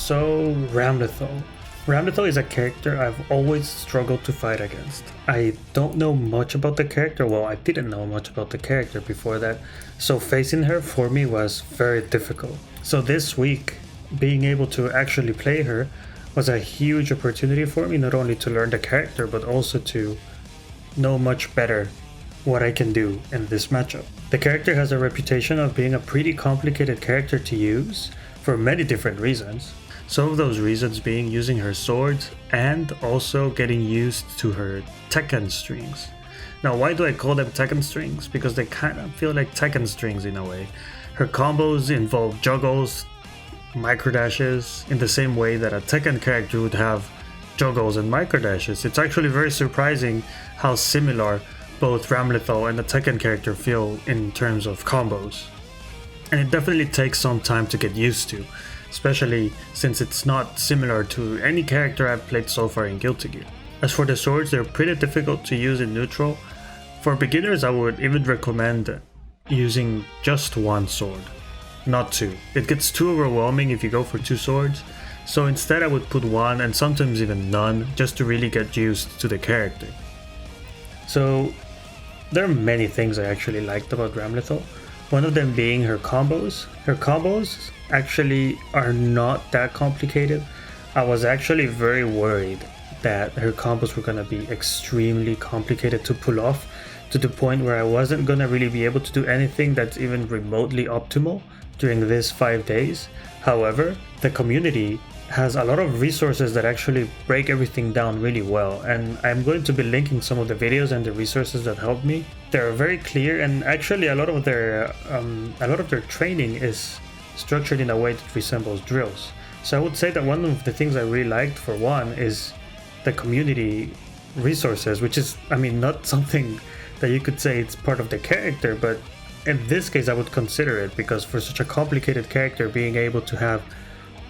So, Ramlethal. Ramlethal is a character I've always struggled to fight against. I don't know much about the character, well, I didn't know much about the character before that, so facing her for me was very difficult. So this week, being able to actually play her was a huge opportunity for me, not only to learn the character, but also to know much better what I can do in this matchup. The character has a reputation of being a pretty complicated character to use for many different reasons. Some of those reasons being using her swords and also getting used to her Tekken strings. Now, why do I call them Tekken strings? Because they kind of feel like Tekken strings in a way. Her combos involve juggles, microdashes, in the same way that a Tekken character would have juggles and microdashes. It's actually very surprising how similar both Ramlethal and the Tekken character feel in terms of combos. And it definitely takes some time to get used to, especially since it's not similar to any character I've played so far in Guilty Gear. As for the swords, they're pretty difficult to use in neutral. For beginners, I would even recommend using just one sword, not two. It gets too overwhelming if you go for two swords, so instead I would put one and sometimes even none, just to really get used to the character. So there are many things I actually liked about Ramlethal. One of them being her combos. Her combos actually are not that complicated. I was actually very worried that her combos were going to be extremely complicated to pull off, to the point where I wasn't going to really be able to do anything that's even remotely optimal during this 5 days. However, the community has a lot of resources that actually break everything down really well, and I'm going to be linking some of the videos and the resources that helped me. They're very clear, and actually a lot of their training is structured in a way that resembles drills. So I would say that one of the things I really liked, for one, is the community resources, which is, not something that you could say it's part of the character, but in this case I would consider it, because for such a complicated character, being able to have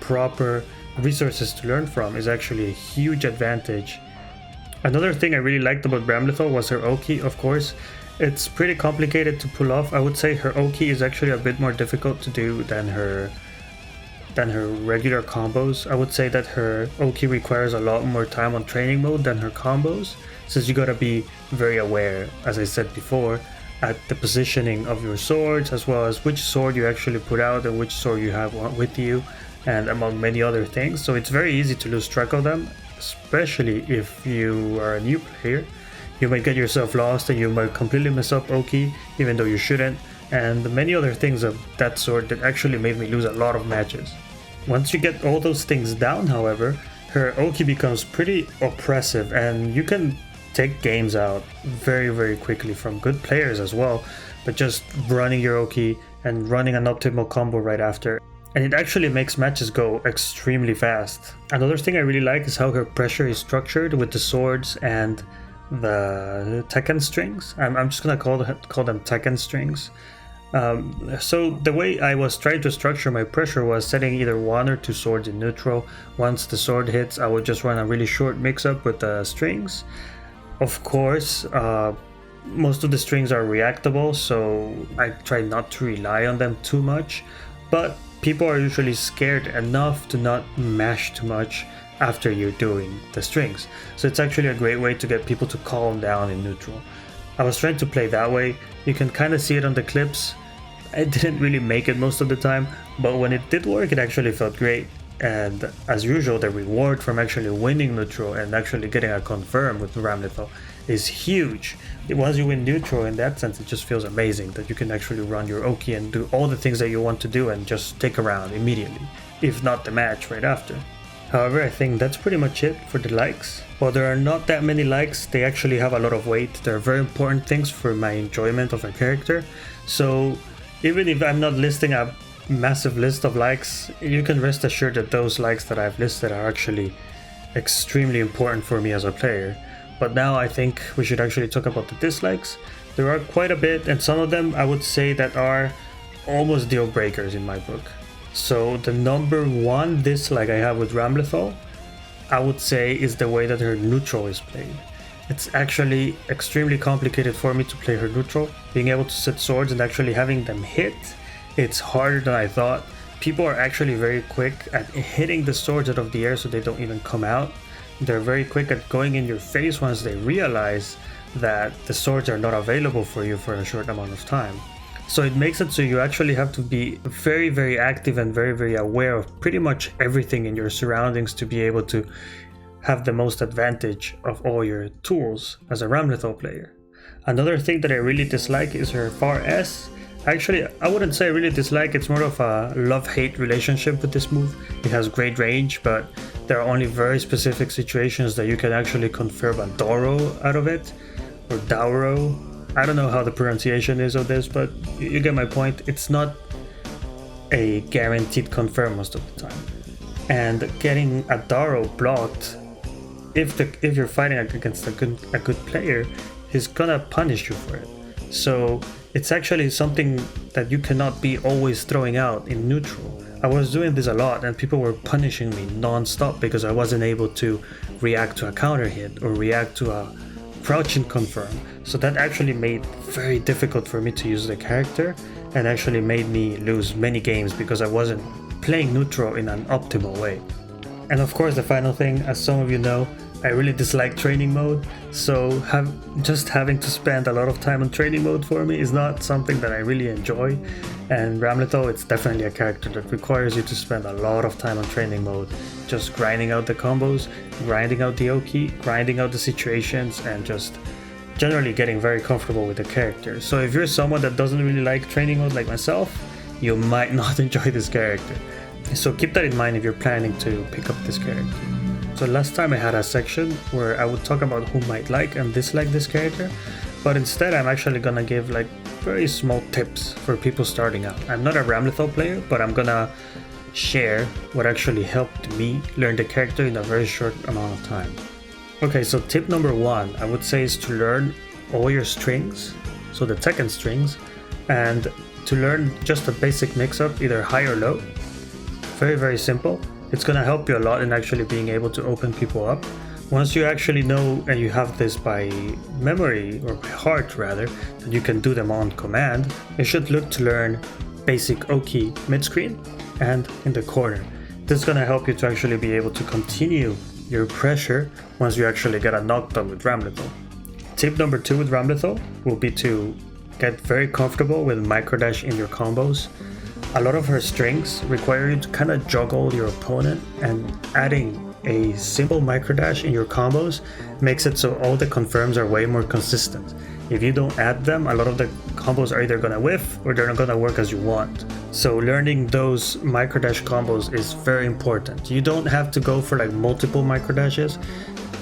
proper resources to learn from is actually a huge advantage. Another thing I really liked about Ramlethal was her Oki. Of course, it's pretty complicated to pull off. I would say her Oki is actually a bit more difficult to do than her regular combos. I would say that her Oki requires a lot more time on training mode than her combos, since you gotta be very aware, as I said before, at the positioning of your swords, as well as which sword you actually put out and which sword you have with you, and among many other things. So it's very easy to lose track of them, especially if you are a new player. You might get yourself lost and you might completely mess up Oki, even though you shouldn't, and many other things of that sort that actually made me lose a lot of matches. Once you get all those things down, however, her Oki becomes pretty oppressive, and you can take games out very, very quickly from good players as well, but just running your Oki and running an optimal combo right after. And it actually makes matches go extremely fast. Another thing I really like is how her pressure is structured with the swords and the Tekken strings. I'm just gonna call them Tekken strings. So the way I was trying to structure my pressure was setting either one or two swords in neutral. Once the sword hits, I would just run a really short mix-up with the strings. Of course, most of the strings are reactable, so I try not to rely on them too much, but people are usually scared enough to not mash too much after you're doing the strings. So it's actually a great way to get people to calm down in neutral. I was trying to play that way. You can kind of see it on the clips. I didn't really make it most of the time, but when it did work, it actually felt great. And as usual, the reward from actually winning neutral and actually getting a confirm with Ramlethal is huge. Once you win neutral, in that sense, it just feels amazing that you can actually run your Oki and do all the things that you want to do and just stick around immediately, if not the match right after. However, I think that's pretty much it for the likes. While there are not that many likes, they actually have a lot of weight. They're very important things for my enjoyment of a character. So even if I'm not listing a massive list of likes, you can rest assured that those likes that I've listed are actually extremely important for me as a player. But now I think we should actually talk about the dislikes. There are quite a bit, and some of them I would say that are almost deal breakers in my book. So the number one dislike I have with Ramlethal, I would say, is the way that her neutral is played. It's actually extremely complicated for me to play her neutral. Being able to set swords and actually having them hit, it's harder than I thought. people are actually very quick at hitting the swords out of the air so they don't even come out. They're very quick at going in your face once they realize that the swords are not available for you for a short amount of time. So it makes it so you actually have to be very, very active and very, very aware of pretty much everything in your surroundings to be able to have the most advantage of all your tools as a Ramlethal player. Another thing that I really dislike is her far S. Actually, I wouldn't say I really dislike, it's more of a love-hate relationship with this move. It has great range, but there are only very specific situations that you can actually confirm a Doro out of it, or Dauro. I don't know how the pronunciation is of this, but you get my point. It's not a guaranteed confirm most of the time. And getting a Daro blocked, if you're fighting against a good player, he's gonna punish you for it. So it's actually something that you cannot be always throwing out in neutral. I was doing this a lot and people were punishing me non-stop because I wasn't able to react to a counter hit or react to a crouching confirm. So that actually made it very difficult for me to use the character and actually made me lose many games because I wasn't playing neutral in an optimal way. And of course, the final thing, as some of you know, I really dislike training mode, so just having to spend a lot of time on training mode for me is not something that I really enjoy. And Ramlethal, it's definitely a character that requires you to spend a lot of time on training mode, just grinding out the combos, grinding out the Oki, grinding out the situations, and just generally getting very comfortable with the character. So if you're someone that doesn't really like training mode like myself, you might not enjoy this character. So keep that in mind if you're planning to pick up this character. So last time I had a section where I would talk about who might like and dislike this character, but instead I'm actually gonna give like very small tips for people starting out. I'm not a Ramlethal player, but I'm gonna share what actually helped me learn the character in a very short amount of time. Okay, so tip number 1, I would say, is to learn all your strings, so the Tekken strings, and to learn just a basic mix-up, either high or low. Very, very simple. It's gonna help you a lot in actually being able to open people up. Once you actually know, and you have this by memory, or by heart rather, that you can do them on command, you should look to learn basic Oki mid-screen and in the corner. This is gonna help you to actually be able to continue your pressure once you actually get a knockdown with Ramlethal. Tip number 2 with Ramlethal will be to get very comfortable with microdash in your combos. A lot of her strings require you to kind of juggle your opponent, and adding a simple microdash in your combos makes it so all the confirms are way more consistent. If you don't add them, a lot of the combos are either gonna whiff or they're not gonna work as you want. So learning those microdash combos is very important. You don't have to go for like multiple microdashes.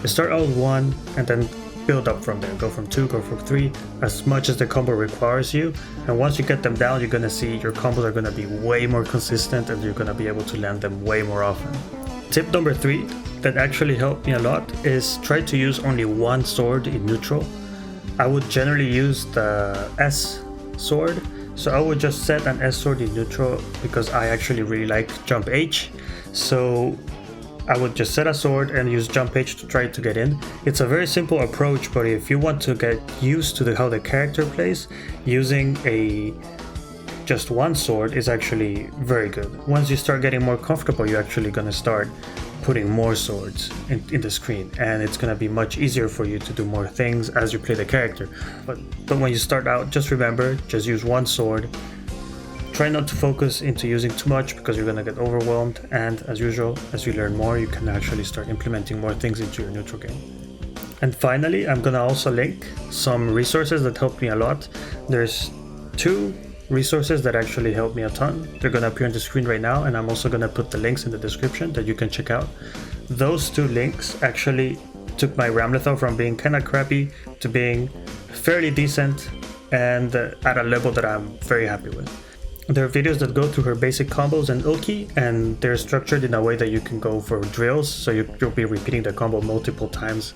You start out with 1 and then build up from there. Go from 2, go from 3, as much as the combo requires you. And once you get them down, you're gonna see your combos are gonna be way more consistent and you're gonna be able to land them way more often. Tip number 3 that actually helped me a lot is try to use only one sword in neutral. I would generally use the S sword. So I would just set an S sword in neutral because I actually really like jump H. So I would just set a sword and use jump H to try to get in. It's a very simple approach, but if you want to get used to how the character plays, using just one sword is actually very good. Once you start getting more comfortable, you're actually gonna start putting more swords in the screen, and it's gonna be much easier for you to do more things as you play the character. But when you start out, just remember, just use one sword. Try not to focus into using too much because you're gonna get overwhelmed, and as usual, as you learn more, you can actually start implementing more things into your neutral game. And finally, I'm gonna also link some resources that helped me a lot. There's 2 resources that actually helped me a ton. They're gonna appear on the screen right now, and I'm also gonna put the links in the description that you can check out. Those 2 links actually took my Ramlethal from being kinda crappy to being fairly decent and at a level that I'm very happy with. There are videos that go through her basic combos and Oki, and they're structured in a way that you can go for drills, so you'll be repeating the combo multiple times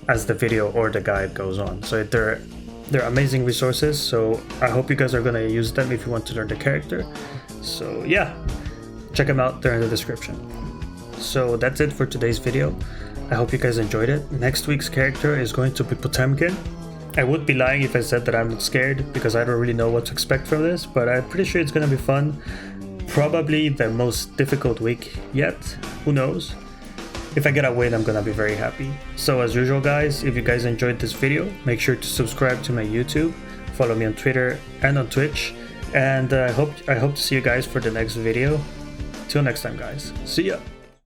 as the video or the guide goes on. So they're amazing resources, so I hope you guys are gonna use them if you want to learn the character. So yeah, check them out, they're in the description. So that's it for today's video. I hope you guys enjoyed it. Next week's character is going to be Potemkin. I would be lying if I said that I'm not scared, because I don't really know what to expect from this, but I'm pretty sure it's gonna be fun. probably the most difficult week yet. Who knows? If I get a win, I'm gonna be very happy. So as usual guys, if you guys enjoyed this video, make sure to subscribe to my YouTube, follow me on Twitter and on Twitch, and I hope to see you guys for the next video. Till next time guys, see ya!